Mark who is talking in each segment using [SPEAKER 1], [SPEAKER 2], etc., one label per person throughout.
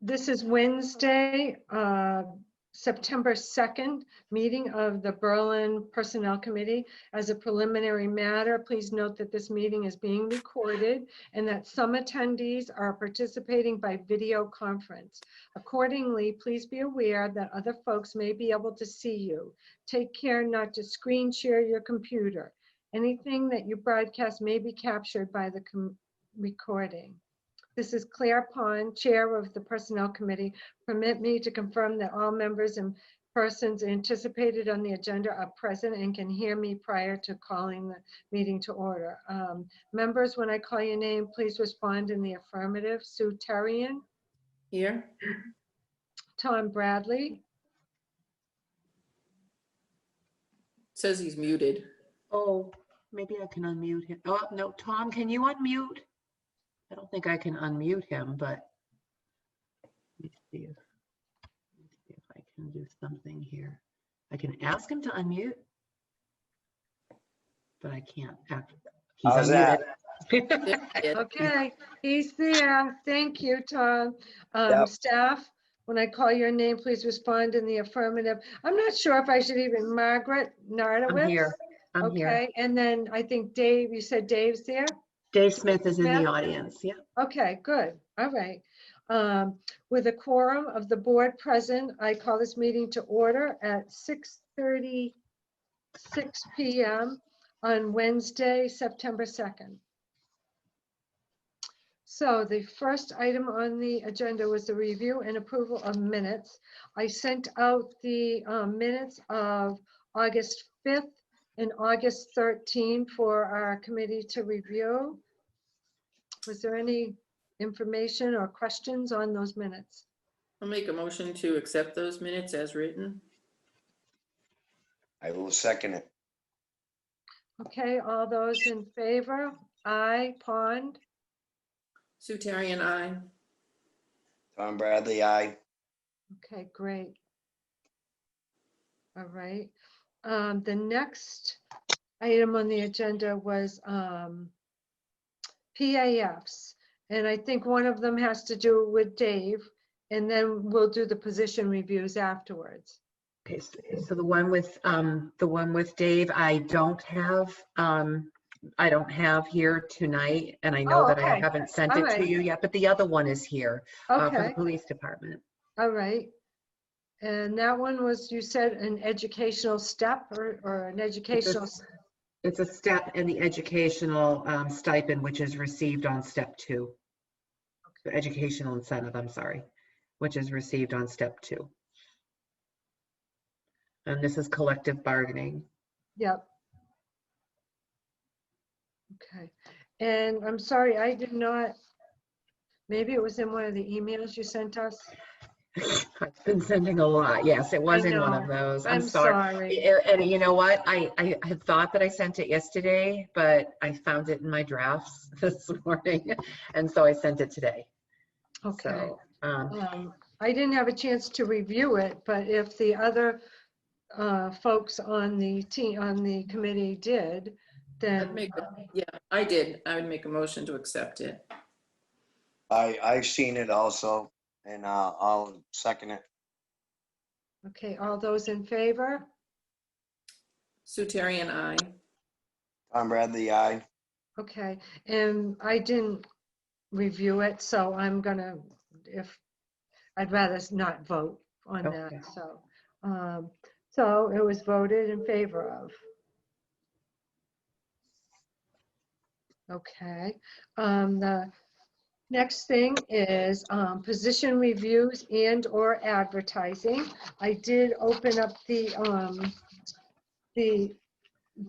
[SPEAKER 1] This is Wednesday, September 2nd, meeting of the Berlin Personnel Committee. As a preliminary matter, please note that this meeting is being recorded and that some attendees are participating by video conference. Accordingly, please be aware that other folks may be able to see you. Take care not to screen share your computer. Anything that you broadcast may be captured by the recording. This is Claire Pond, Chair of the Personnel Committee. Permit me to confirm that all members and persons anticipated on the agenda are present and can hear me prior to calling the meeting to order. Members, when I call your name, please respond in the affirmative. Sue Terrian.
[SPEAKER 2] Here.
[SPEAKER 1] Tom Bradley.
[SPEAKER 2] Says he's muted.
[SPEAKER 3] Oh, maybe I can unmute him. Oh, no, Tom, can you unmute? I don't think I can unmute him, but let me see if I can do something here. I can ask him to unmute, but I can't. He's
[SPEAKER 4] How's
[SPEAKER 3] unmuted.
[SPEAKER 4] that?
[SPEAKER 1] Okay, he's there. Thank you, Tom.
[SPEAKER 4] Yep.
[SPEAKER 1] Staff, when I call your name, please respond in the affirmative. I'm not sure if I should even, Margaret Nardowitz.
[SPEAKER 3] I'm here. I'm here.
[SPEAKER 1] Okay, and then I think Dave, you said Dave's there?
[SPEAKER 3] Dave Smith is in
[SPEAKER 1] Smith?
[SPEAKER 3] the audience. Yeah.
[SPEAKER 1] Okay, good. All right. With a quorum of the board present, I call this meeting to order at 6:36 p.m. on Wednesday, September 2nd. So the first item on the agenda was the review and approval of minutes. I sent out the minutes of August 5th and August 13th for our committee to review. Was there any information or questions on those minutes?
[SPEAKER 2] I'll make a motion to accept those minutes as written.
[SPEAKER 4] I will second it.
[SPEAKER 1] Okay, all those in favor? Aye. Pond?
[SPEAKER 2] Sue Terrian, aye.
[SPEAKER 4] Tom Bradley, aye.
[SPEAKER 1] Okay, great. All right. The next item on the agenda was PAFs. And I think one of them has to do with Dave, and then we'll do the position reviews afterwards.
[SPEAKER 3] Okay, so the one with Dave, I don't have here tonight, and I know
[SPEAKER 1] Oh,
[SPEAKER 3] that I
[SPEAKER 1] okay.
[SPEAKER 3] haven't sent
[SPEAKER 1] All
[SPEAKER 3] it
[SPEAKER 1] right.
[SPEAKER 3] to you yet, but the other one is here for the
[SPEAKER 1] Okay,
[SPEAKER 3] police department.
[SPEAKER 1] all right. And that one was, you said, an educational step or an educational.
[SPEAKER 3] It's a step in the educational stipend, which is received on step 2. The educational incentive, I'm sorry, which is received on step 2. And this is collective bargaining.
[SPEAKER 1] Yep. Okay. And I'm sorry, I did not, maybe it was in one of the emails you sent us.
[SPEAKER 3] I've been sending a lot. Yes, it was in one of those. I'm sorry. And you know what? I had thought that I sent it yesterday, but I found it in my drafts this morning. And so I sent it today.
[SPEAKER 1] Okay.
[SPEAKER 3] So,
[SPEAKER 1] I didn't have a chance to review it, but if the other folks on the team, on the committee did, then.
[SPEAKER 2] Yeah, I did. I would make a motion to accept it.
[SPEAKER 4] I've seen it also, and I'll second it.
[SPEAKER 1] Okay, all those in favor?
[SPEAKER 2] Sue Terrian, aye.
[SPEAKER 4] Tom Bradley, aye.
[SPEAKER 1] Okay, and I didn't review it, so I'm gonna, I'd rather not vote on
[SPEAKER 3] Okay.
[SPEAKER 1] that, so. So it was voted in favor of. Okay, the next thing is position reviews and or advertising. I did open up the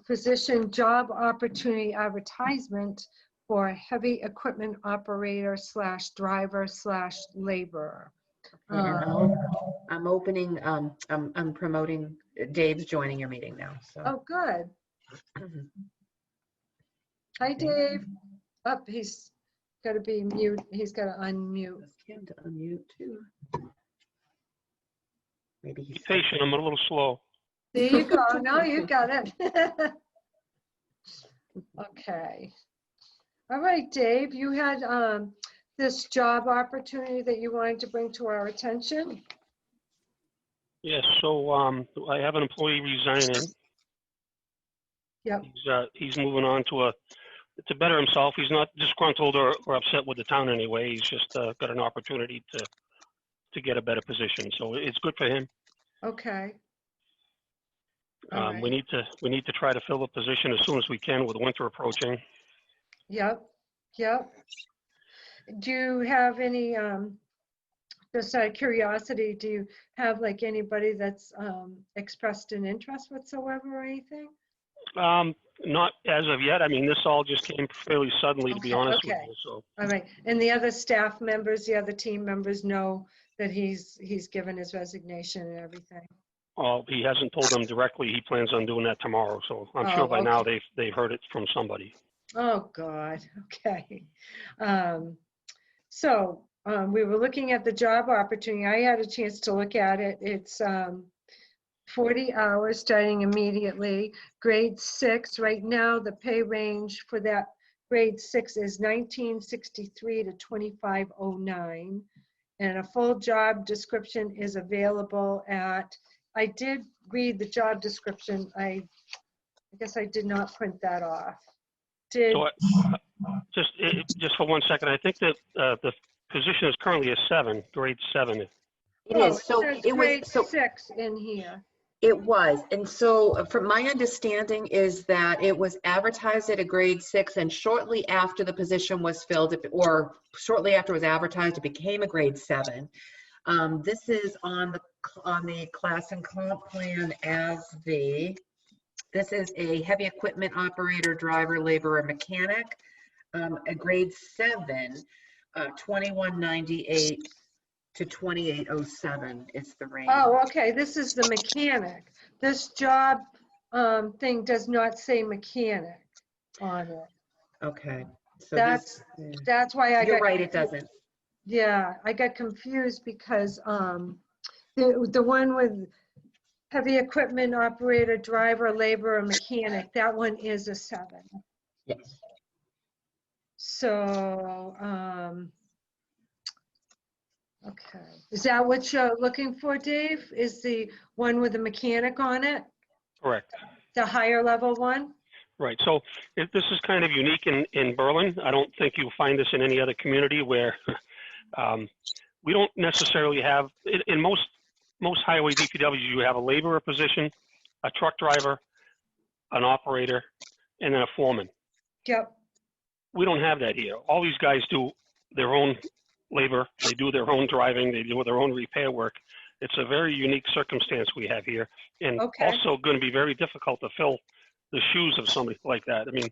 [SPEAKER 1] position job opportunity advertisement for heavy equipment operator / driver / laborer.
[SPEAKER 3] I'm opening, I'm promoting, Dave's joining your meeting now. So.
[SPEAKER 1] Oh, good. Hi, Dave. Up, he's got to be mute. He's got to unmute.
[SPEAKER 3] Ask him to unmute too. Maybe he's
[SPEAKER 5] Be patient, I'm a little slow.
[SPEAKER 1] There you go. Now you got it. Okay. All right, Dave, you had this job opportunity that you wanted to bring to our attention?
[SPEAKER 5] Yes, so I have an employee resigning.
[SPEAKER 1] Yep.
[SPEAKER 5] He's moving on to better himself. He's not disgruntled or upset with the town anyway. He's just got an opportunity to get a better position. So it's good for him.
[SPEAKER 1] Okay. All
[SPEAKER 5] We
[SPEAKER 1] right.
[SPEAKER 5] need to try to fill the position as soon as we can with winter approaching.
[SPEAKER 1] Yep, yep. Do you have any, just out of curiosity, do you have like anybody that's expressed an interest whatsoever or anything?
[SPEAKER 5] Not as of yet. I mean, this all just came fairly suddenly, to be
[SPEAKER 1] Okay,
[SPEAKER 5] honest with
[SPEAKER 1] okay.
[SPEAKER 5] you. So
[SPEAKER 1] All right, and the other staff members, the other team members know that he's given his resignation and everything?
[SPEAKER 5] he hasn't told them directly. He plans on doing that tomorrow. So I'm sure
[SPEAKER 1] Oh,
[SPEAKER 5] by now
[SPEAKER 1] okay.
[SPEAKER 5] they've heard it from somebody.
[SPEAKER 1] Oh, God, okay. So we were looking at the job opportunity. I had a chance to look at it. It's 40 hours starting immediately. Grade 6, right now, the pay range for that grade 6 is $19.63 to $25.09. And a full job description is available at, I did read the job description. I guess I did not print that off. Did,
[SPEAKER 5] So just for 1 second, I think that the position is currently a 7, grade 7.
[SPEAKER 3] It
[SPEAKER 1] oh,
[SPEAKER 3] is, so
[SPEAKER 1] says
[SPEAKER 3] it was,
[SPEAKER 1] grade
[SPEAKER 3] so
[SPEAKER 1] 6 in here.
[SPEAKER 3] it was. And so from my understanding is that it was advertised at a grade 6 and shortly after the position was filled, or shortly after it was advertised, it became a grade 7. This is on the class and comp plan as this is a heavy equipment operator, driver, laborer, mechanic, a grade 7, 2198 to 2807 is the range.
[SPEAKER 1] Oh, okay, this is the mechanic. This job thing does not say mechanic on it.
[SPEAKER 3] Okay. So
[SPEAKER 1] That's why I got.
[SPEAKER 3] you're right, it doesn't.
[SPEAKER 1] Yeah, I got confused because the one with heavy equipment operator, driver, laborer, mechanic, that one is a 7.
[SPEAKER 3] Yes.
[SPEAKER 1] So, okay. Is that what you're looking for, Dave? Is the one with the mechanic on it?
[SPEAKER 5] Correct.
[SPEAKER 1] The higher level one?
[SPEAKER 5] Right. So this is kind of unique in Berlin. I don't think you'll find this in any other community where we don't necessarily have, in most highway DPWs, you have a laborer position, a truck driver, an operator, and then a foreman.
[SPEAKER 1] Yep.
[SPEAKER 5] We don't have that here. All these guys do their own labor. They do their own driving. They do their own repair work. It's a very unique circumstance we have here, and
[SPEAKER 1] Okay.
[SPEAKER 5] also going to be very difficult to fill the shoes of somebody like that. I mean,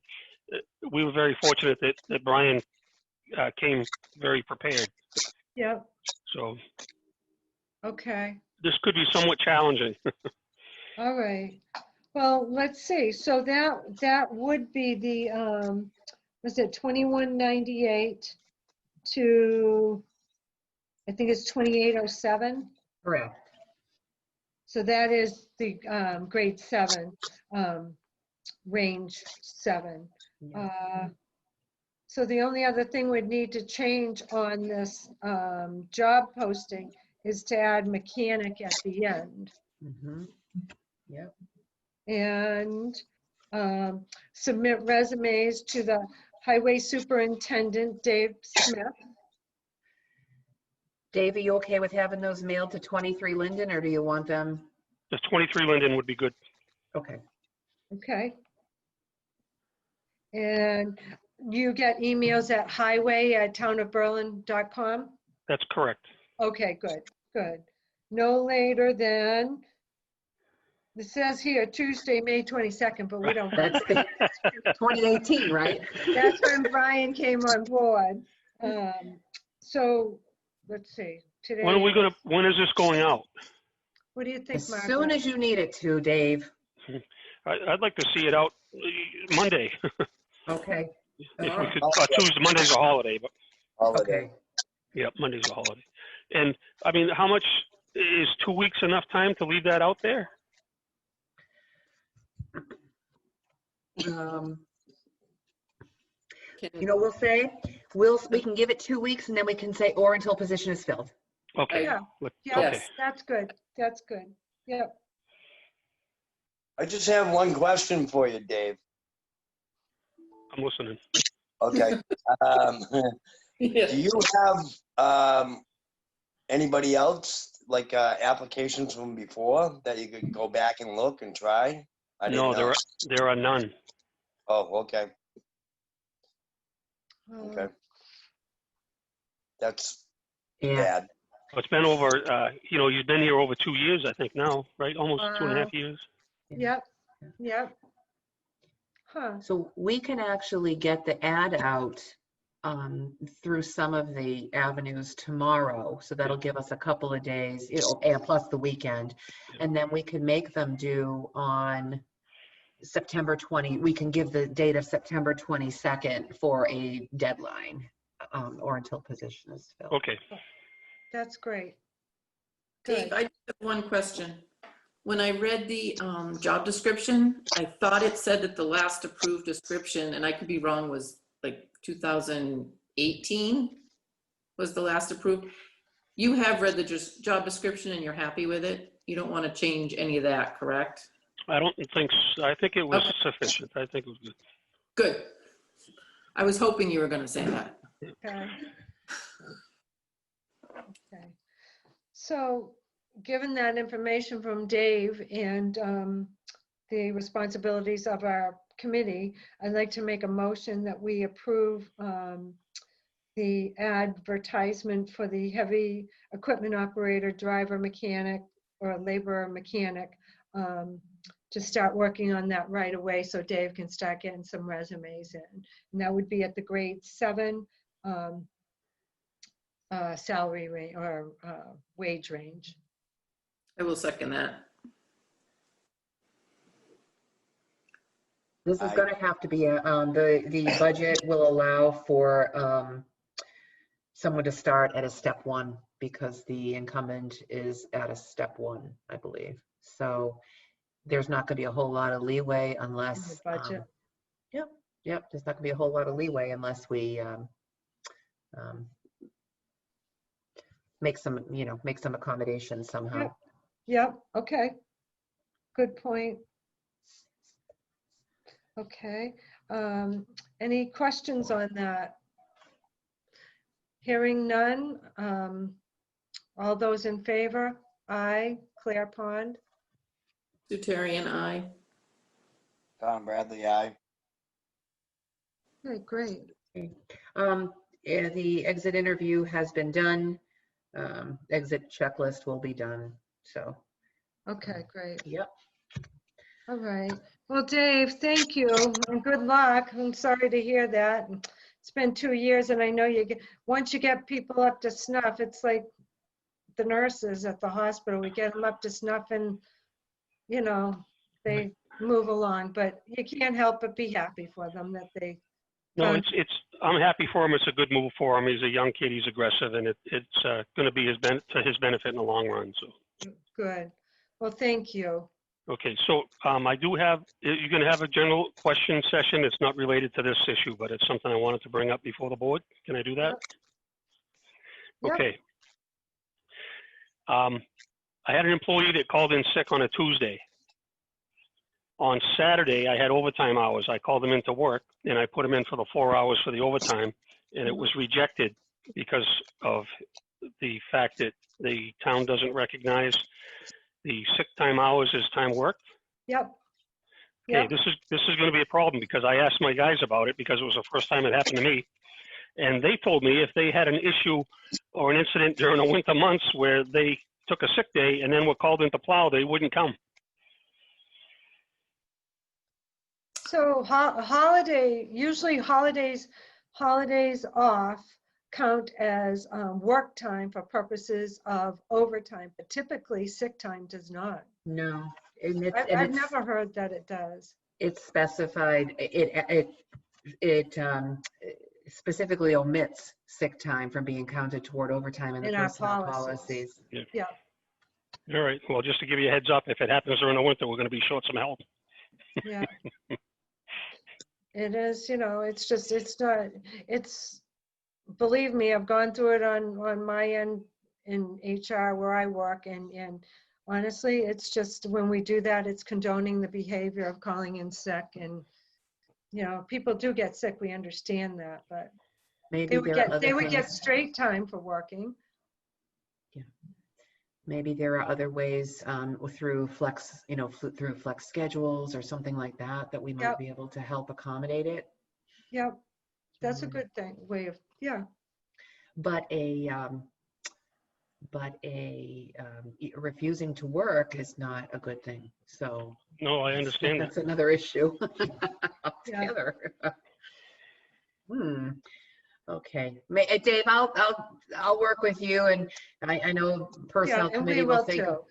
[SPEAKER 5] we were very fortunate that Brian came very prepared.
[SPEAKER 1] Yep.
[SPEAKER 5] So
[SPEAKER 1] Okay.
[SPEAKER 5] this could be somewhat challenging.
[SPEAKER 1] All right. Well, let's see. So that would be the was it 2198 to, I think it's 2807.
[SPEAKER 3] Correct.
[SPEAKER 1] So that is the grade 7, range 7. So the only other thing we'd need to change on this job posting is to add mechanic at the end.
[SPEAKER 3] Mm-hmm. Yep.
[SPEAKER 1] And submit resumes to the Highway Superintendent, Dave Smith.
[SPEAKER 3] Dave, are you okay with having those mailed to 23 Linden, or do you want them?
[SPEAKER 5] The 23 Linden would be good.
[SPEAKER 3] Okay.
[SPEAKER 1] Okay. And you get emails at highway@townofberlin.com?
[SPEAKER 5] That's correct.
[SPEAKER 1] Okay, good, good. No later than, it says here Tuesday, May 22nd, but we don't.
[SPEAKER 3] That's the 2018, right?
[SPEAKER 1] That's when Brian came on board. So let's see, today.
[SPEAKER 5] When is this going out?
[SPEAKER 1] What do you think,
[SPEAKER 3] As
[SPEAKER 1] Margaret?
[SPEAKER 3] soon as you need it to, Dave.
[SPEAKER 5] I'd like to see it out Monday.
[SPEAKER 3] Okay.
[SPEAKER 5] If we could, Tuesday, Monday's a holiday, but
[SPEAKER 3] Okay.
[SPEAKER 5] yeah, Monday's a holiday. And I mean, how much is 2 weeks enough time to leave that out there?
[SPEAKER 3] You know, we'll say we can give it 2 weeks and then we can say, or until position is filled.
[SPEAKER 5] Okay.
[SPEAKER 1] Yeah.
[SPEAKER 5] Look,
[SPEAKER 1] Yeah,
[SPEAKER 5] Okay.
[SPEAKER 2] Yes.
[SPEAKER 1] that's good. That's good. Yep.
[SPEAKER 4] I just have one question for you, Dave.
[SPEAKER 5] I'm listening.
[SPEAKER 4] Okay. Um,
[SPEAKER 2] Yeah.
[SPEAKER 4] do you have anybody else, like applications from before that you could go back and look and try? I didn't
[SPEAKER 5] No,
[SPEAKER 4] know.
[SPEAKER 5] there are none.
[SPEAKER 4] Oh, okay.
[SPEAKER 1] Uh,
[SPEAKER 4] Okay. That's
[SPEAKER 3] Yeah.
[SPEAKER 4] bad.
[SPEAKER 5] It's been over, you've been here over 2 years, I think now, right? Almost 2.5
[SPEAKER 1] Wow.
[SPEAKER 5] years.
[SPEAKER 1] Yep. Yep. Huh.
[SPEAKER 3] So we can actually get the ad out through some of the avenues tomorrow. So that'll give us a couple of days, and plus the weekend. And then we can make them due on September 20. We can give the date of September 22nd for a deadline, or until position is filled.
[SPEAKER 5] Okay.
[SPEAKER 1] That's great.
[SPEAKER 2] Dave,
[SPEAKER 1] Good.
[SPEAKER 2] I just have one question. When I read the job description, I thought it said that the last approved description, and I could be wrong, was like 2018 was the last approved. You have read the job description and you're happy with it? You don't want to change any of that, correct?
[SPEAKER 5] I don't think, I think it was
[SPEAKER 2] Okay.
[SPEAKER 5] sufficient. I think it was good.
[SPEAKER 2] Good. I was hoping you were going to say that.
[SPEAKER 1] Okay. Okay. So, given that information from Dave and the responsibilities of our committee, I'd like to make a motion that we approve the advertisement for the heavy equipment operator, driver, mechanic, or laborer mechanic, to start working on that right away so Dave can start getting some resumes in. And that would be at the grade 7 salary range or wage range.
[SPEAKER 2] I will second that.
[SPEAKER 3] This is
[SPEAKER 4] I-
[SPEAKER 3] going to have to be the budget will allow for someone to start at a step 1 because the incumbent is at a step 1, I believe. So there's not going to be a whole lot of leeway unless
[SPEAKER 1] budget.
[SPEAKER 3] Yep. There's not going to be a whole lot of leeway unless we make some accommodations somehow.
[SPEAKER 1] Yep, okay. Good point. Okay, any questions on that? Hearing none, all those in favor? Aye. Claire Pond?
[SPEAKER 2] Sutarian, aye.
[SPEAKER 4] Tom Bradley, aye.
[SPEAKER 1] Okay, great.
[SPEAKER 3] The exit interview has been done. Exit checklist will be done. So,
[SPEAKER 1] Okay, great.
[SPEAKER 3] yep.
[SPEAKER 1] All right. Well, Dave, thank you and good luck. I'm sorry to hear that. It's been 2 years and I know once you get people up to snuff, it's like the nurses at the hospital. We get them up to snuff and, they move along, but you can't help but be happy for them that they.
[SPEAKER 5] No, I'm happy for him. It's a good move for him. He's a young kid. He's aggressive, and it's going to be to his benefit in the long run. So.
[SPEAKER 1] Good. Well, thank you.
[SPEAKER 5] Okay, so I do have, you're going to have a general question session. It's not related to this issue, but it's something I wanted to bring up before the board. Can I do that?
[SPEAKER 1] Yep.
[SPEAKER 5] Okay. I had an employee that called in sick on a Tuesday. On Saturday, I had overtime hours. I called him into work and I put him in for the 4 hours for the overtime, and it was rejected because of the fact that the town doesn't recognize the sick time hours as time worked.
[SPEAKER 1] Yep.
[SPEAKER 5] Okay,
[SPEAKER 1] Yep.
[SPEAKER 5] this is going to be a problem because I asked my guys about it because it was the first time it happened to me. And they told me if they had an issue or an incident during the winter months where they took a sick day and then were called into plow, they wouldn't come.
[SPEAKER 1] So usually holidays off count as work time for purposes of overtime, but typically sick time does not.
[SPEAKER 3] No, and
[SPEAKER 1] I've never heard that it does.
[SPEAKER 3] it's specified. It specifically omits sick time from being counted toward overtime in the
[SPEAKER 1] In our
[SPEAKER 3] personnel
[SPEAKER 1] policies.
[SPEAKER 3] policies.
[SPEAKER 1] Yeah,
[SPEAKER 5] All right, well, just to give you a heads up, if it happens during the winter, we're going to be short some help.
[SPEAKER 1] yeah. It is, it's just, it's not, believe me, I've gone through it on my end in HR where I work, and honestly, it's just when we do that, it's condoning the behavior of calling in sick, and people do get sick. We understand that, but
[SPEAKER 3] Maybe there are
[SPEAKER 1] they
[SPEAKER 3] other
[SPEAKER 1] would get
[SPEAKER 3] things.
[SPEAKER 1] straight time for working.
[SPEAKER 3] Maybe there are other ways through flex, through flex schedules or something like that, that we might
[SPEAKER 1] Yep.
[SPEAKER 3] be able to help accommodate it.
[SPEAKER 1] Yep, that's a
[SPEAKER 3] Um,
[SPEAKER 1] good thing. Way of
[SPEAKER 3] But refusing to work is not a good thing. So
[SPEAKER 5] No, I understand that.
[SPEAKER 3] that's another issue
[SPEAKER 1] Yeah.
[SPEAKER 3] altogether. Okay, Dave, I'll work with you, and I know personnel
[SPEAKER 1] and we
[SPEAKER 3] committee will
[SPEAKER 1] will
[SPEAKER 3] think.
[SPEAKER 1] too.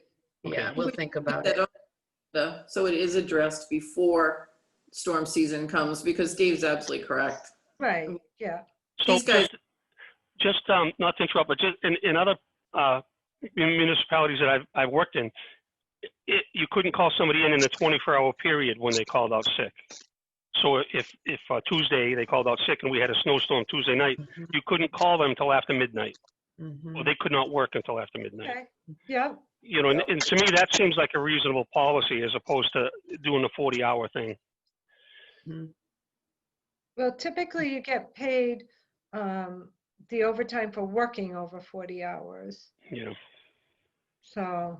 [SPEAKER 3] Yeah, we'll think about
[SPEAKER 2] That
[SPEAKER 3] it.
[SPEAKER 2] So it is addressed before storm season comes, because Dave's absolutely correct.
[SPEAKER 1] Right. Yeah.
[SPEAKER 5] So
[SPEAKER 2] These guys,
[SPEAKER 5] just not to interrupt, but just in other municipalities that I've worked in, you couldn't call somebody in a 24-hour period when they called out sick. So if Tuesday they called out sick and we had a snowstorm Tuesday night, you couldn't call them until after midnight, or they could not work until after midnight.
[SPEAKER 1] Okay. Yeah.
[SPEAKER 5] And to me that seems like a reasonable policy as opposed to doing the 40-hour thing.
[SPEAKER 1] Well, typically you get paid the overtime for working over 40 hours.
[SPEAKER 5] Yeah.
[SPEAKER 1] So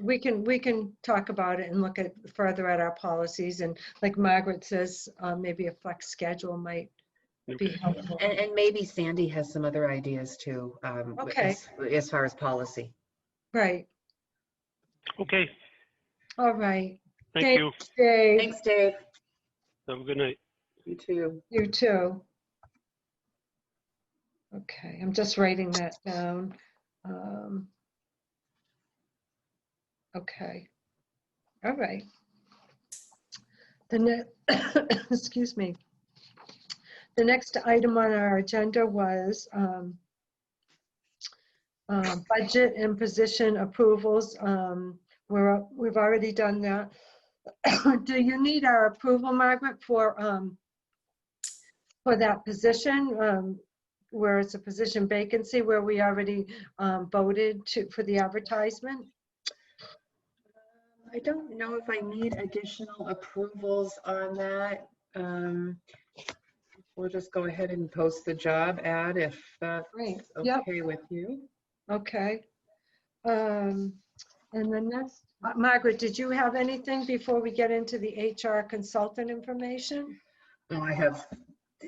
[SPEAKER 1] we can talk about it and look at further at our policies, and like Margaret says, maybe a flex schedule might be helpful.
[SPEAKER 3] And maybe Sandy has some other ideas too.
[SPEAKER 1] Okay.
[SPEAKER 3] As far as policy.
[SPEAKER 1] Right.
[SPEAKER 5] Okay.
[SPEAKER 1] All right.
[SPEAKER 5] Thank you.
[SPEAKER 1] Dave.
[SPEAKER 3] Thanks, Dave.
[SPEAKER 5] Have a good night.
[SPEAKER 3] You too.
[SPEAKER 1] You too. Okay, I'm just writing that down. Okay. All right. Excuse me. The next item on our agenda was budget and position approvals. We've already done that. Do you need our approval, Margaret, for that position, where it's a position vacancy, where we already voted for the advertisement?
[SPEAKER 3] I don't know if I need additional approvals on that. We'll just go ahead and post the job ad if that's
[SPEAKER 1] Great. Yep.
[SPEAKER 3] okay with you.
[SPEAKER 1] Okay. And the next, Margaret, did you have anything before we get into the HR consultant information?
[SPEAKER 3] Oh,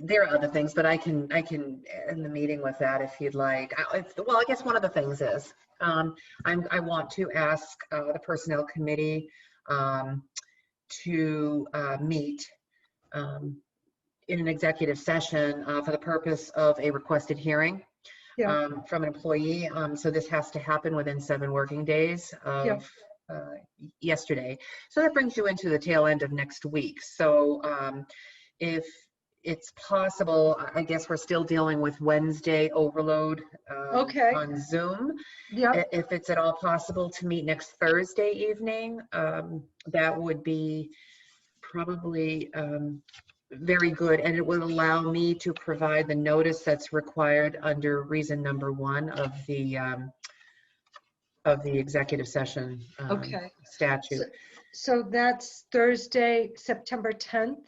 [SPEAKER 3] there are other things, but I can end the meeting with that if you'd like. Well, I guess one of the things is, I want to ask the personnel committee to meet in an executive session for the purpose of a requested hearing from an employee. So this has to happen within 7 working days of yesterday. So that brings you into the tail end of next week. So if it's possible, I guess we're still dealing with Wednesday overload on Zoom.
[SPEAKER 1] Yeah.
[SPEAKER 3] If it's at all possible to meet next Thursday evening, that would be probably very good, and it will allow me to provide the notice that's required under reason number 1 of the executive session statute.
[SPEAKER 1] So that's Thursday, September 10th.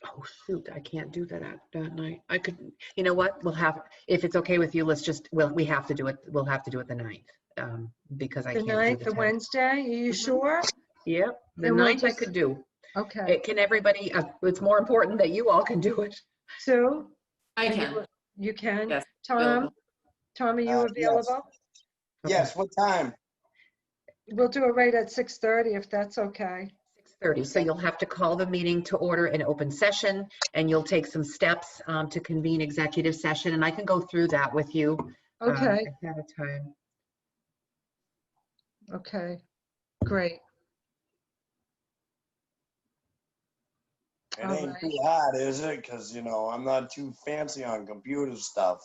[SPEAKER 3] Oh shoot, I can't do that that night. I could, you know what? We'll have, if it's okay with you, we have to do it. We'll have to do it the 9th because I can't do
[SPEAKER 1] The 9th, the
[SPEAKER 3] 10th.
[SPEAKER 1] Wednesday. Are you sure?
[SPEAKER 3] Yep, the
[SPEAKER 1] And we'll
[SPEAKER 3] 9th I could do.
[SPEAKER 1] Okay.
[SPEAKER 3] Can everybody? It's more important that you all can do it.
[SPEAKER 1] Sue?
[SPEAKER 2] I can.
[SPEAKER 1] You can?
[SPEAKER 2] Yes,
[SPEAKER 1] Tom?
[SPEAKER 2] available.
[SPEAKER 1] Tom, are you available?
[SPEAKER 4] Yes, what time?
[SPEAKER 1] We'll do it right at 6:30 if that's okay.
[SPEAKER 3] 6:30. So you'll have to call the meeting to order an open session, and you'll take some steps to convene executive session, and I can go through that with you
[SPEAKER 1] Okay.
[SPEAKER 3] ahead of time.
[SPEAKER 1] Okay. Great.
[SPEAKER 4] It
[SPEAKER 1] All
[SPEAKER 4] ain't
[SPEAKER 1] right.
[SPEAKER 4] too hard, is it? Because, I'm not too fancy on computer stuff.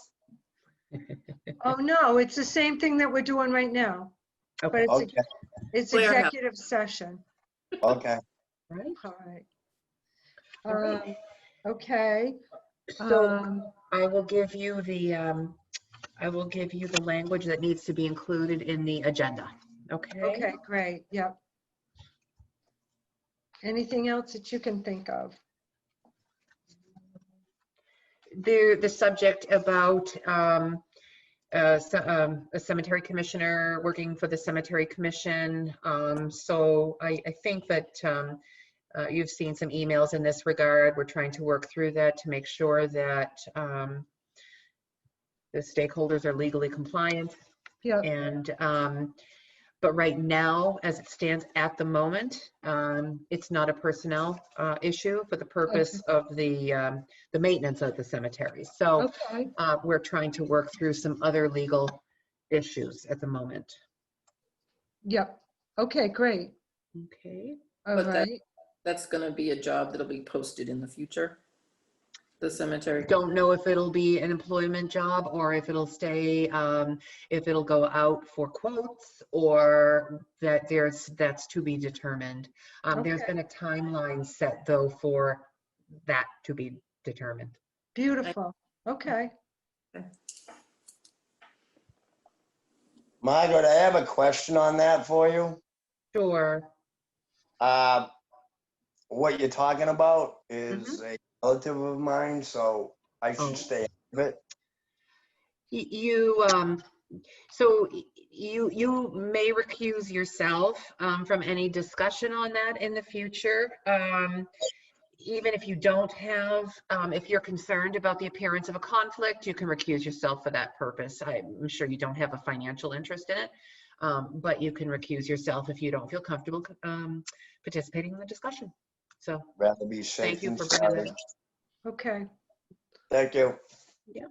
[SPEAKER 1] Oh, no, it's the same thing that we're doing right now, but
[SPEAKER 3] Okay.
[SPEAKER 1] it's
[SPEAKER 2] Claire,
[SPEAKER 1] executive session.
[SPEAKER 4] Okay.
[SPEAKER 3] Right.
[SPEAKER 1] All right.
[SPEAKER 3] All right.
[SPEAKER 1] Okay.
[SPEAKER 3] So I will give you the language that needs to be included in the agenda. Okay?
[SPEAKER 1] Okay, great, yep. Anything else that you can think of?
[SPEAKER 3] The subject about a cemetery commissioner working for the cemetery commission. So I think that you've seen some emails in this regard. We're trying to work through that to make sure that the stakeholders are legally compliant.
[SPEAKER 1] Yep,
[SPEAKER 3] And but right now, as it stands at the moment, it's not a personnel issue for the purpose of the maintenance of the cemetery. So
[SPEAKER 1] okay,
[SPEAKER 3] we're trying to work through some other legal issues at the moment.
[SPEAKER 1] yep, okay, great,
[SPEAKER 3] Okay.
[SPEAKER 1] all
[SPEAKER 2] But
[SPEAKER 1] right.
[SPEAKER 2] that's going to be a job that'll be posted in the future, the cemetery.
[SPEAKER 3] Don't know if it'll be an employment job or if it'll stay, if it'll go out for quotes, or that that's to be determined. There's
[SPEAKER 1] Okay.
[SPEAKER 3] been a timeline set though for that to be determined.
[SPEAKER 1] Beautiful, okay.
[SPEAKER 4] Margaret, I have a question on that for you.
[SPEAKER 3] Sure.
[SPEAKER 4] What you're talking about is a relative of mine, so I should
[SPEAKER 3] Oh.
[SPEAKER 4] stay out of it.
[SPEAKER 3] So you may recuse yourself from any discussion on that in the future. Even if you don't have, if you're concerned about the appearance of a conflict, you can recuse yourself for that purpose. I'm sure you don't have a financial interest in it, but you can recuse yourself if you don't feel comfortable participating in the discussion. So
[SPEAKER 4] Rather be safe
[SPEAKER 3] thank you
[SPEAKER 4] than
[SPEAKER 3] for bringing
[SPEAKER 4] sorry.
[SPEAKER 3] that up.
[SPEAKER 1] Okay,
[SPEAKER 4] Thank you.
[SPEAKER 3] Yeah.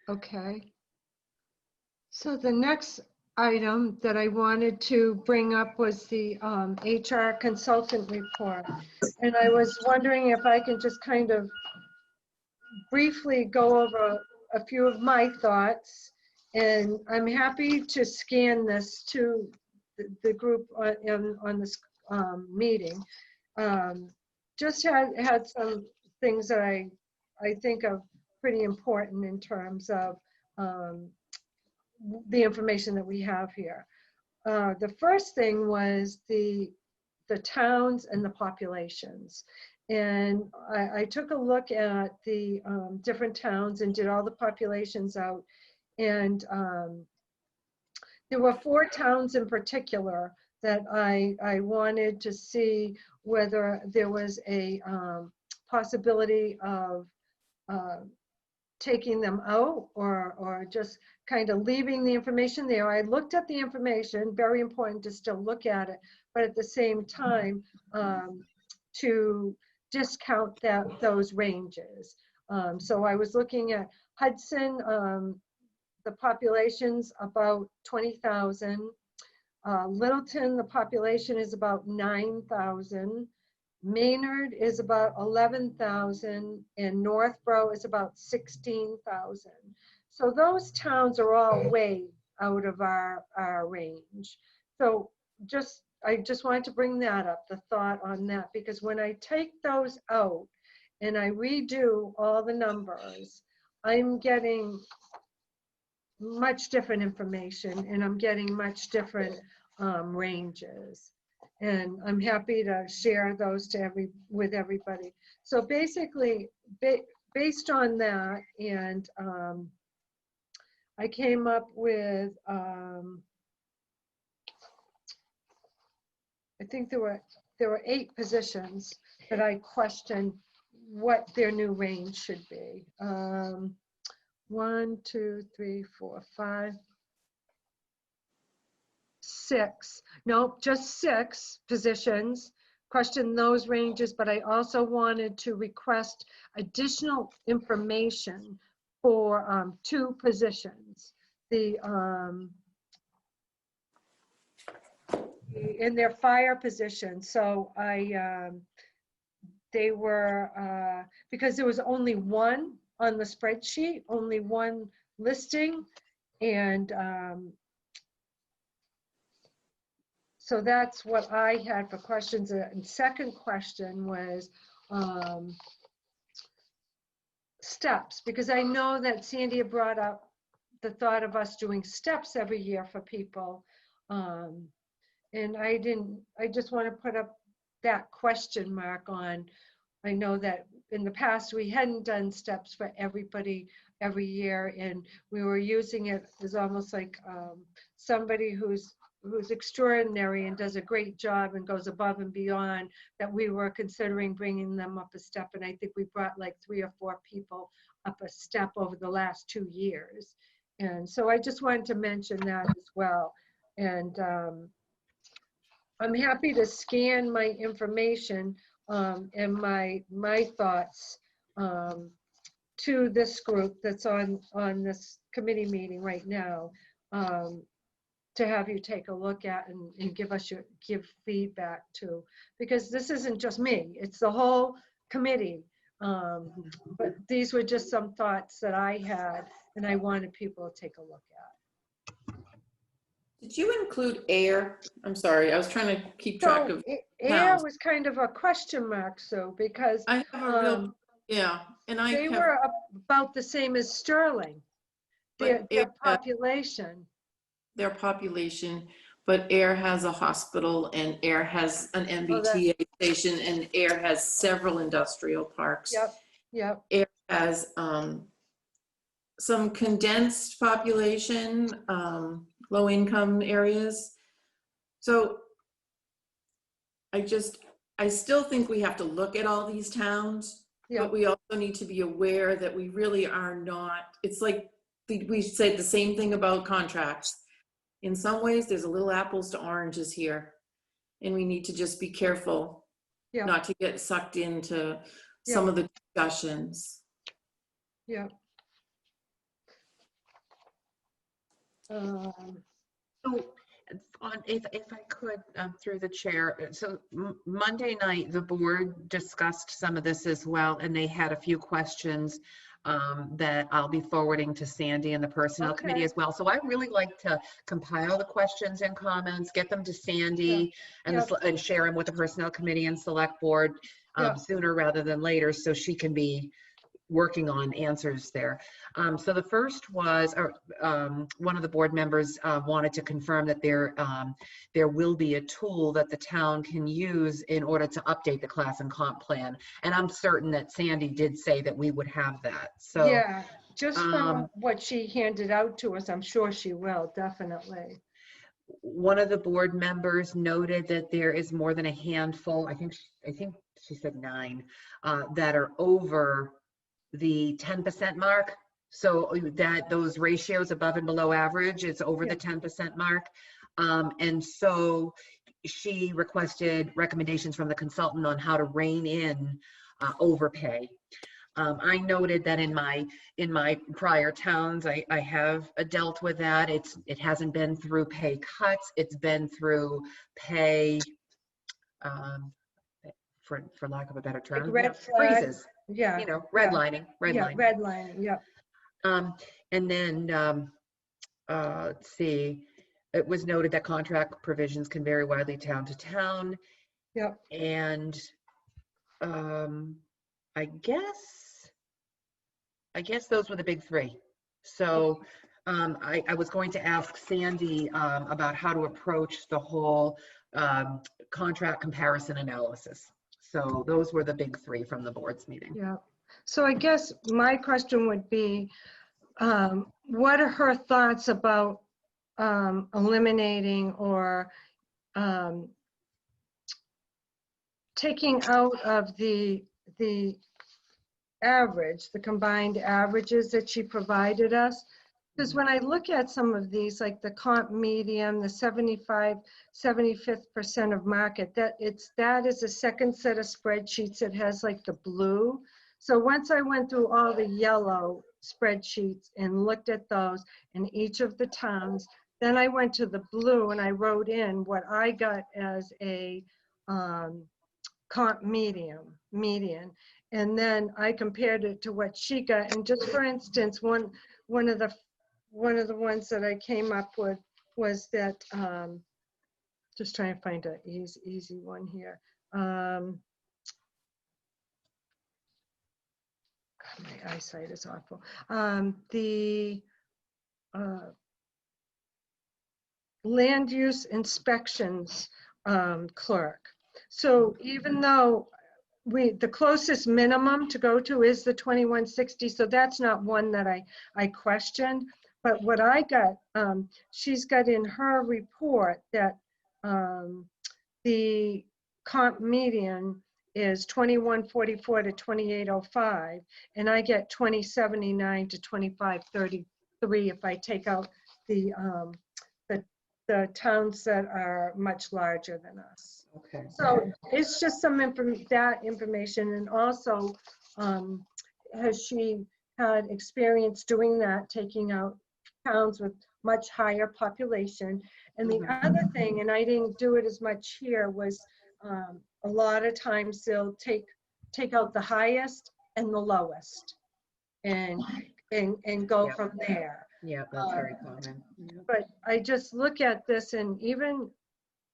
[SPEAKER 1] okay. So the next item that I wanted to bring up was the HR consultant report. And I was wondering if I can just kind of briefly go over a few of my thoughts. And I'm happy to scan this to the group on this meeting. Just had some things that I think are pretty important in terms of the information that we have here. The first thing was the towns and the populations. And I took a look at the different towns and did all the populations out. And there were 4 towns in particular that I wanted to see whether there was a possibility of taking them out or just kind of leaving the information there. I looked at the information, very important to still look at it, but at the same time to discount those ranges. So I was looking at Hudson, the population's about 20,000. Littleton, the population is about 9,000. Maynard is about 11,000 and Northborough is about 16,000. So those towns are all way out of our range. So I just wanted to bring that up, the thought on that, because when I take those out and I redo all the numbers, I'm getting much different information and I'm getting much different ranges. And I'm happy to share those with everybody. So basically, based on that, and I came up with, I think there were 8 positions that I questioned what their new range should be. 1, 2, 3, 4, 5, 6. Nope, just 6 positions. Question those ranges, but I also wanted to request additional information for 2 positions. In their fire position. So they were, because there was only 1 on the spreadsheet, only 1 listing, and so that's what I had for questions. And second question was steps, because I know that Sandy had brought up the thought of us doing steps every year for people. And I just want to put up that question mark on, I know that in the past, we hadn't done steps for everybody every year, and we were using it as almost like somebody who's extraordinary and does a great job and goes above and beyond, that we were considering bringing them up a step. And I think we brought like 3 or 4 people up a step over the last 2 years. And so I just wanted to mention that as well. And I'm happy to scan my information and my thoughts to this group that's on this committee meeting right now, to have you take a look at and give feedback to, because this isn't just me, it's the whole committee. But these were just some thoughts that I had and I wanted people to take a look at.
[SPEAKER 2] Did you include air? I'm sorry, I was trying to keep track
[SPEAKER 1] So
[SPEAKER 2] of.
[SPEAKER 1] air
[SPEAKER 2] towns.
[SPEAKER 1] was kind of a question mark, Sue, because
[SPEAKER 2] I have a real, yeah, and I
[SPEAKER 1] they
[SPEAKER 2] have,
[SPEAKER 1] were about the same as Sterling, their
[SPEAKER 2] but
[SPEAKER 1] population.
[SPEAKER 2] their population, but Air has a hospital and Air has an MBTA station and Air has several industrial parks.
[SPEAKER 1] Yep.
[SPEAKER 2] Air has some condensed population, low income areas. So I still think we have to look at all these towns, but we also need to be aware that we really are not, it's like we said the same thing about contracts. In some ways, there's a little apples to oranges here, and we need to just be careful not to get sucked into some of the discussions.
[SPEAKER 1] Yeah.
[SPEAKER 3] So if I could, through the chair, so Monday night, the board discussed some of this as well, and they had a few questions that I'll be forwarding to Sandy and the personnel committee as well. So I really like to compile the questions and comments, get them to Sandy and share them with the personnel committee and select board sooner rather than later, so she can be working on answers there. So the first was one of the board members wanted to confirm that there will be a tool that the town can use in order to update the class and comp plan. And I'm certain that Sandy did say that we would have that. So
[SPEAKER 1] yeah, just from what she handed out to us, I'm sure she will, definitely.
[SPEAKER 3] One of the board members noted that there is more than a handful, I think she said 9, that are over the 10% mark. So that those ratios above and below average, it's over the 10% mark. And so she requested recommendations from the consultant on how to rein in overpay. I noted that in my prior towns, I have dealt with that. It hasn't been through pay cuts. It's been through pay, for lack of a better term,
[SPEAKER 1] Like red flag,
[SPEAKER 3] freezes. You know, redlining.
[SPEAKER 1] Redlining.
[SPEAKER 3] And then let's see, it was noted that contract provisions can vary widely town to town. And I guess those were the big 3. So I was going to ask Sandy about how to approach the whole contract comparison analysis. So those were the big 3 from the board's meeting.
[SPEAKER 1] Yeah. So I guess my question would be, what are her thoughts about eliminating or taking out of the average, the combined averages that she provided us? Because when I look at some of these, like the comp medium, the 75th percent of market, that is a second set of spreadsheets that has like the blue. So once I went through all the yellow spreadsheets and looked at those in each of the towns, then I went to the blue and I wrote in what I got as a comp median. And then I compared it to what she got. And just for instance, one of the ones that I came up with was that, just trying to find an easy one here. my eyesight is awful. The land use inspections clerk. So even though the closest minimum to go to is the 2160, so that's not one that I questioned. But what I got, she's got in her report that the comp median is 2144 to 2805, and I get 2079 to 2533 if I take out the towns that are much larger than us.
[SPEAKER 3] Okay.
[SPEAKER 1] So it's just some information, and also has she had experience doing that, taking out towns with much higher population. And the other thing, and I didn't do it as much here, was a lot of times they'll take out the highest and the lowest and go
[SPEAKER 3] Yep.
[SPEAKER 1] from there.
[SPEAKER 3] Yeah, that's very common. Yeah.
[SPEAKER 1] But I just look at this, and even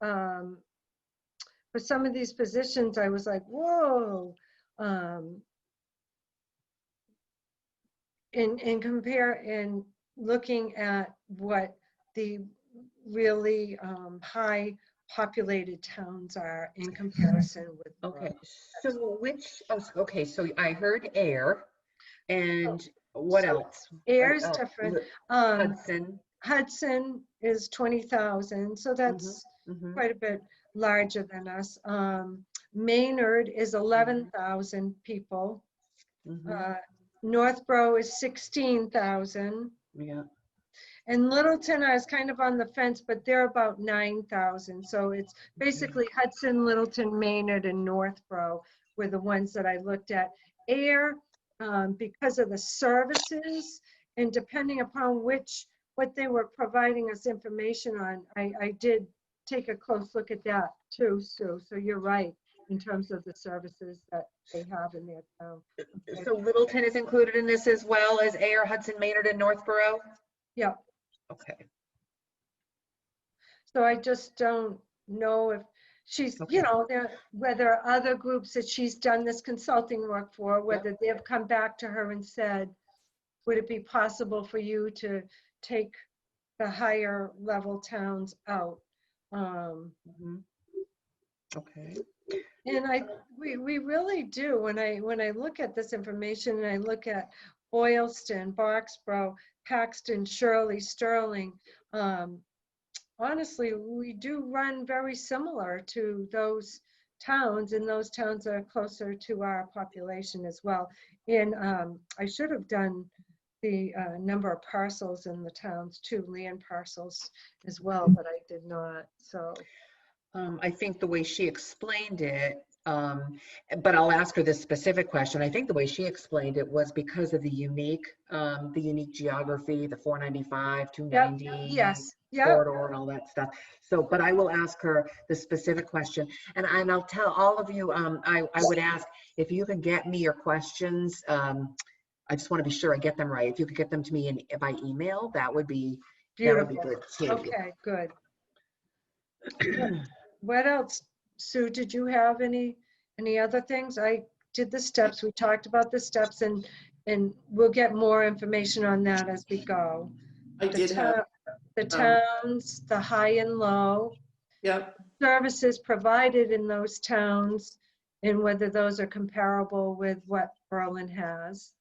[SPEAKER 1] for some of these positions, I was like, whoa. In looking at what the really high populated towns are in comparison with.
[SPEAKER 3] Okay, so okay, so I heard air, and what
[SPEAKER 1] So
[SPEAKER 3] else?
[SPEAKER 1] Air is
[SPEAKER 3] What else?
[SPEAKER 1] different.
[SPEAKER 3] Hudson.
[SPEAKER 1] Hudson is 20,000, so that's
[SPEAKER 3] Mhm.
[SPEAKER 1] quite a bit larger than us. Maynard is 11,000 people.
[SPEAKER 3] Mhm.
[SPEAKER 1] Northborough is 16,000.
[SPEAKER 3] Yeah.
[SPEAKER 1] And Littleton, I was kind of on the fence, but they're about 9,000. So it's basically Hudson, Littleton, Maynard, and Northborough were the ones that I looked at. Air, because of the services and depending upon what they were providing us information on, I did take a close look at that too, Sue. So you're right in terms of the services that they have in their town.
[SPEAKER 3] So Littleton is included in this as well as Air, Hudson, Maynard, and Northborough?
[SPEAKER 1] Yeah.
[SPEAKER 3] Okay.
[SPEAKER 1] So I just don't know if she's,
[SPEAKER 3] Okay.
[SPEAKER 1] whether other groups that she's done this consulting work for, whether they've come back to her and said, would it be possible for you to take the higher level towns out?
[SPEAKER 3] Mhm. Okay.
[SPEAKER 1] And we really do. When I look at this information and I look at Boylston, Boxborough, Paxton, Shirley, Sterling, honestly, we do run very similar to those towns, and those towns are closer to our population as well. And I should have done the number of parcels in the towns too, land parcels as well, but I did not. So
[SPEAKER 3] I think the way she explained it, but I'll ask her this specific question. I think the way she explained it was because of the unique geography, the 495, 290
[SPEAKER 1] yes,
[SPEAKER 3] corridor and all that stuff. So, but I will ask her the specific question, and I'll tell all of you, I would ask if you can get me your questions. I just want to be sure I get them right. If you could get them to me by email, that would be
[SPEAKER 1] beautiful.
[SPEAKER 3] good too.
[SPEAKER 1] Okay, good. What else, Sue? Did you have any other things? I did the steps. We talked about the steps, and we'll get more information on that as we go.
[SPEAKER 2] I did have,
[SPEAKER 1] The towns, the high and low,
[SPEAKER 2] yep,
[SPEAKER 1] services provided in those towns, and whether those are comparable with what Berlin has.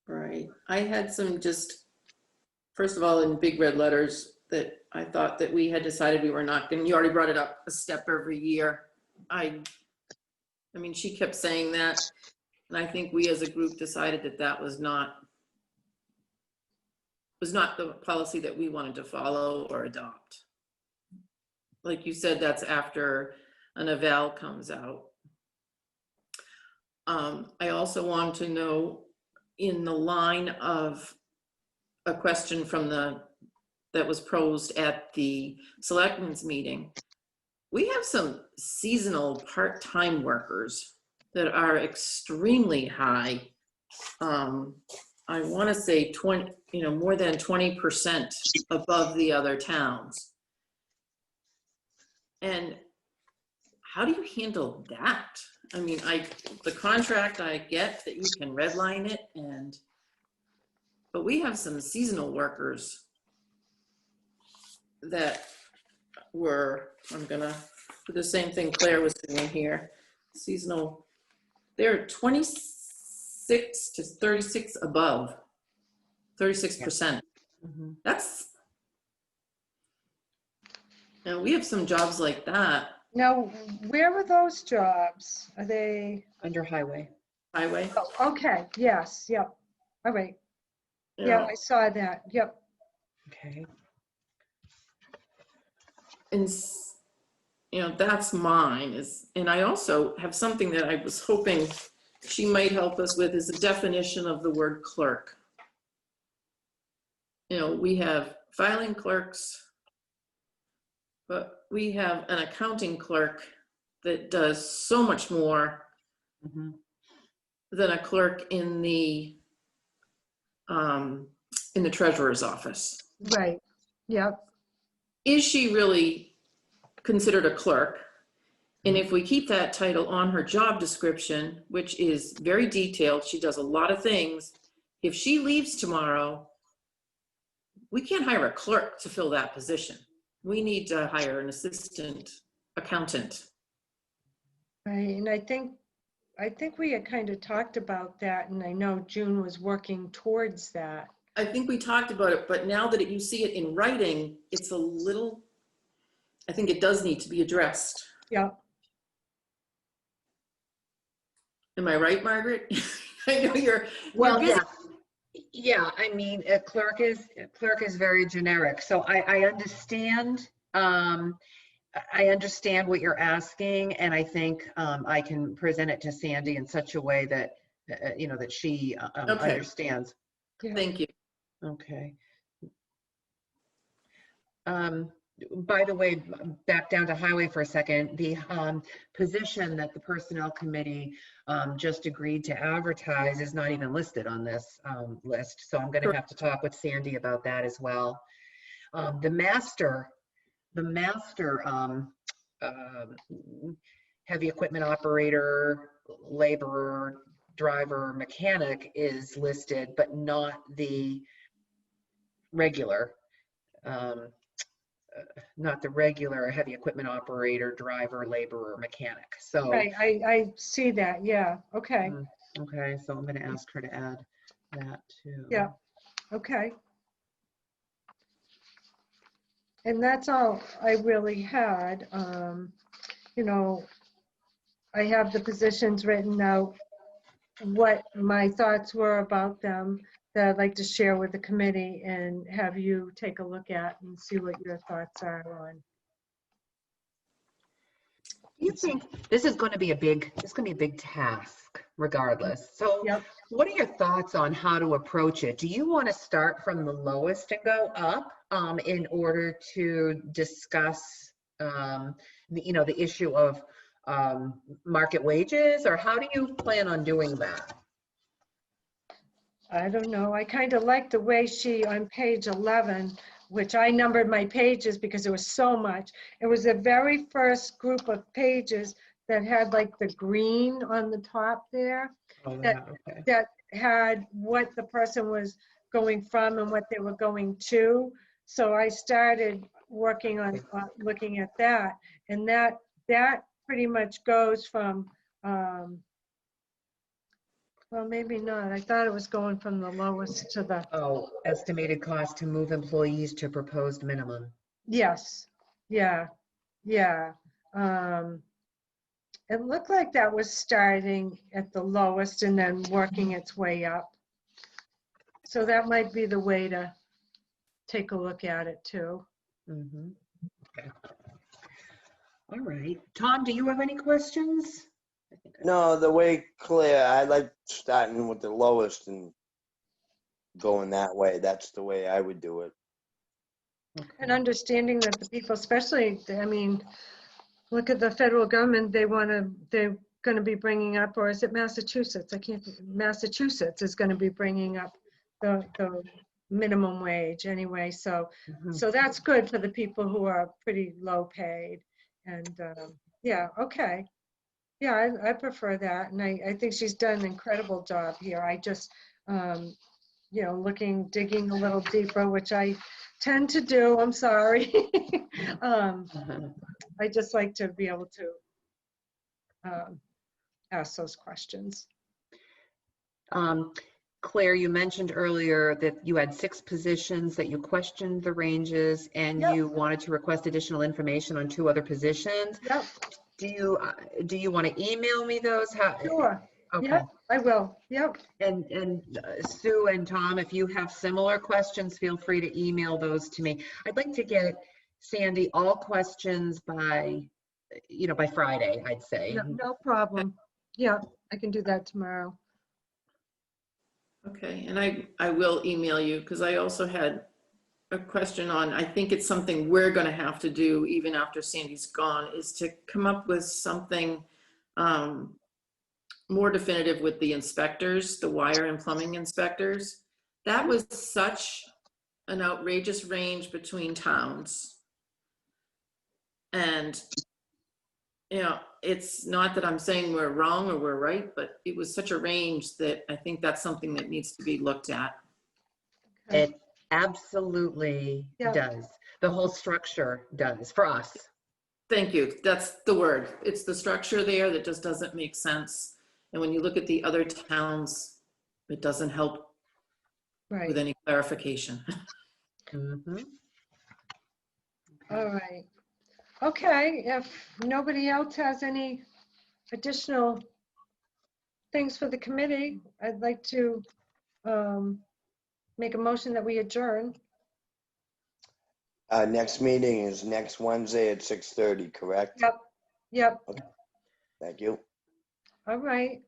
[SPEAKER 2] right. I had some just, first of all, in big red letters, that I thought that we had decided we were not going to, you already brought it up, a step every year. I mean, she kept saying that, and I think we as a group decided that that was not the policy that we wanted to follow or adopt. Like you said, that's after an eval comes out. I also want to know, in the line of a question from that was posed at the selectmen's meeting, we have some seasonal part-time workers that are extremely high. I want to say 20, more than 20% above the other towns. And how do you handle that? I mean, the contract, I get that you can redline it but we have some seasonal workers that I'm gonna do the same thing Claire was doing here. Seasonal, they're 26 to 36 above, 36%.
[SPEAKER 3] Mhm.
[SPEAKER 2] That's, and we have some jobs like that,
[SPEAKER 1] Now, where were those jobs? Are they,
[SPEAKER 3] Under highway.
[SPEAKER 2] highway.
[SPEAKER 1] oh, okay, yes, yep. All right,
[SPEAKER 2] you
[SPEAKER 1] yeah,
[SPEAKER 2] know,
[SPEAKER 1] I saw that, yep.
[SPEAKER 3] Okay.
[SPEAKER 2] and that's mine and I also have something that I was hoping she might help us with is a definition of the word clerk. We have filing clerks, but we have an accounting clerk that does so much more
[SPEAKER 3] Mhm.
[SPEAKER 2] than a clerk in the treasurer's office.
[SPEAKER 1] Right, yep,
[SPEAKER 2] Is she really considered a clerk? And if we keep that title on her job description, which is very detailed, she does a lot of things. If she leaves tomorrow, we can't hire a clerk to fill that position. We need to hire an assistant accountant.
[SPEAKER 1] right, and I think we had kind of talked about that, and I know June was working towards that.
[SPEAKER 2] I think we talked about it, but now that you see it in writing, it's a little, I think it does need to be addressed.
[SPEAKER 1] Yep,
[SPEAKER 2] Am I right, Margaret? I know you're
[SPEAKER 3] Well,
[SPEAKER 2] busy.
[SPEAKER 3] yeah, I mean, a clerk is very generic. So I understand, I understand what you're asking, and I think I can present it to Sandy in such a way that, that she
[SPEAKER 2] Okay.
[SPEAKER 3] understands.
[SPEAKER 2] Thank you.
[SPEAKER 3] Okay. By the way, back down to highway for a second, the position that the personnel committee just agreed to advertise is not even listed on this list. So I'm going to have to talk with Sandy about that as well. The master heavy equipment operator, laborer, driver, mechanic is listed, but not the regular. Not the regular heavy equipment operator, driver, laborer, mechanic. So,
[SPEAKER 1] right, I see that, yeah, okay,
[SPEAKER 3] okay, so I'm going to ask her to add that too.
[SPEAKER 1] yeah, okay. And that's all I really had. I have the positions written out, what my thoughts were about them that I'd like to share with the committee and have you take a look at and see what your thoughts are on.
[SPEAKER 3] Do you think this is going to be a big task regardless? So
[SPEAKER 1] Yep.
[SPEAKER 3] what are your thoughts on how to approach it? Do you want to start from the lowest and go up in order to discuss the issue of market wages, or how do you plan on doing that?
[SPEAKER 1] I don't know. I kind of like the way she, on page 11, which I numbered my pages because there was so much. It was the very first group of pages that had like the green on the top there.
[SPEAKER 3] Oh,
[SPEAKER 1] That-
[SPEAKER 3] okay.
[SPEAKER 1] That had what the person was going from and what they were going to. So I started working on looking at that. And that pretty much goes from, well, maybe not. I thought it was going from the lowest to the,
[SPEAKER 3] Oh, estimated cost to move employees to proposed minimum.
[SPEAKER 1] yes, yeah, yeah. It looked like that was starting at the lowest and then working its way up. So that might be the way to take a look at it too.
[SPEAKER 3] Mhm. Okay. All right. Tom, do you have any questions? I think
[SPEAKER 4] No, the way Claire, I like starting with the lowest and going that way. That's the way I would do it.
[SPEAKER 1] And understanding that the people, especially, I mean, look at the federal government, they're going to be bringing up, or is it Massachusetts? Massachusetts is going to be bringing up the minimum wage anyway. So that's good for the people who are pretty low paid. And yeah, okay. Yeah, I prefer that. And I think she's done an incredible job here. I just, you know, digging a little deeper, which I tend to do. I'm sorry. I just like to be able to ask those questions.
[SPEAKER 3] Claire, you mentioned earlier that you had 6 positions, that you questioned the ranges, and
[SPEAKER 1] Yep.
[SPEAKER 3] you wanted to request additional information on 2 other positions.
[SPEAKER 1] Yep,
[SPEAKER 3] Do you want to email me those?
[SPEAKER 1] sure.
[SPEAKER 3] Okay.
[SPEAKER 1] Yep, I will. Yep.
[SPEAKER 3] And Sue and Tom, if you have similar questions, feel free to email those to me. I'd like to get, Sandy, all questions by Friday, I'd say.
[SPEAKER 1] No problem. Yeah, I can do that tomorrow.
[SPEAKER 2] Okay, and I will email you because I also had a question on, I think it's something we're going to have to do even after Sandy's gone, is to come up with something more definitive with the inspectors, the wire and plumbing inspectors. That was such an outrageous range between towns. And, you know, it's not that I'm saying we're wrong or we're right, but it was such a range that I think that's something that needs to be looked at.
[SPEAKER 1] Okay.
[SPEAKER 3] It absolutely
[SPEAKER 1] Yeah.
[SPEAKER 3] does. The whole structure does for us.
[SPEAKER 2] Thank you. That's the word. It's the structure there that just doesn't make sense. And when you look at the other towns, it doesn't help
[SPEAKER 1] Right.
[SPEAKER 2] with any clarification.
[SPEAKER 3] Mhm.
[SPEAKER 1] All right. Okay, if nobody else has any additional things for the committee, I'd like to make a motion that we adjourn.
[SPEAKER 4] Next meeting is next Wednesday at 6:30, correct?
[SPEAKER 1] Yep, yep,
[SPEAKER 4] Thank you.
[SPEAKER 1] all right,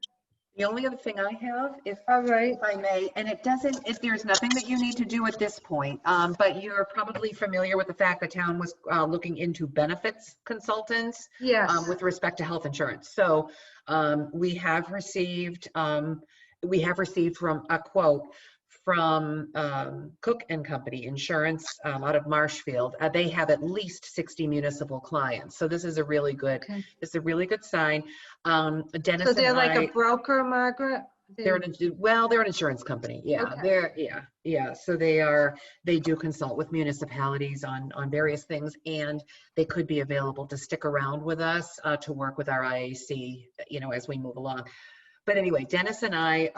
[SPEAKER 3] The only other thing I have, if
[SPEAKER 1] all right.
[SPEAKER 3] I may, and there's nothing that you need to do at this point, but you're probably familiar with the fact the town was looking into benefits consultants
[SPEAKER 1] Yes,
[SPEAKER 3] with respect to health insurance. So we have received from a quote from Cook and Company Insurance out of Marshfield. They have at least 60 municipal clients. So this is a really good,
[SPEAKER 1] okay.
[SPEAKER 3] it's a really good sign. Dennis
[SPEAKER 1] So they're
[SPEAKER 3] and
[SPEAKER 1] like
[SPEAKER 3] I,
[SPEAKER 1] a broker, Margaret?
[SPEAKER 3] they're an insurance company. Yeah,
[SPEAKER 1] Okay.
[SPEAKER 3] yeah. So they do consult with municipalities on various things, and they could be available to stick around with us to work with our IAC, as we move along. But anyway, Dennis and I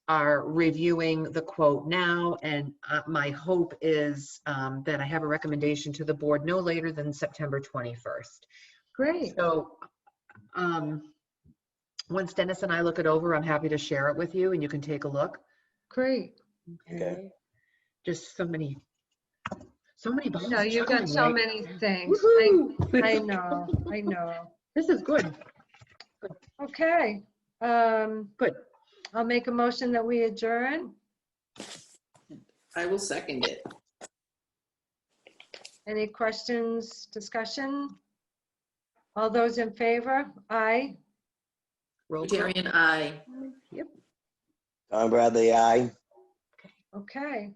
[SPEAKER 3] are reviewing the quote now, and my hope is that I have a recommendation to the board no later than September 21st.
[SPEAKER 1] Great,
[SPEAKER 3] So once Dennis and I look it over, I'm happy to share it with you and you can take a look.
[SPEAKER 1] great.
[SPEAKER 4] Okay.
[SPEAKER 3] Just so many balls.
[SPEAKER 1] No, you've got
[SPEAKER 3] juggling,
[SPEAKER 1] so
[SPEAKER 3] right?
[SPEAKER 1] many things.
[SPEAKER 3] Woohoo!
[SPEAKER 1] I know.
[SPEAKER 3] This is good.
[SPEAKER 1] Okay.
[SPEAKER 3] Good.
[SPEAKER 1] I'll make a motion that we adjourn.
[SPEAKER 2] I will second it.
[SPEAKER 1] Any questions, discussion? All those in favor? Aye.
[SPEAKER 3] Roll call.
[SPEAKER 2] Darian, I.
[SPEAKER 3] Yep.
[SPEAKER 4] Tom Bradley, aye.
[SPEAKER 1] Okay.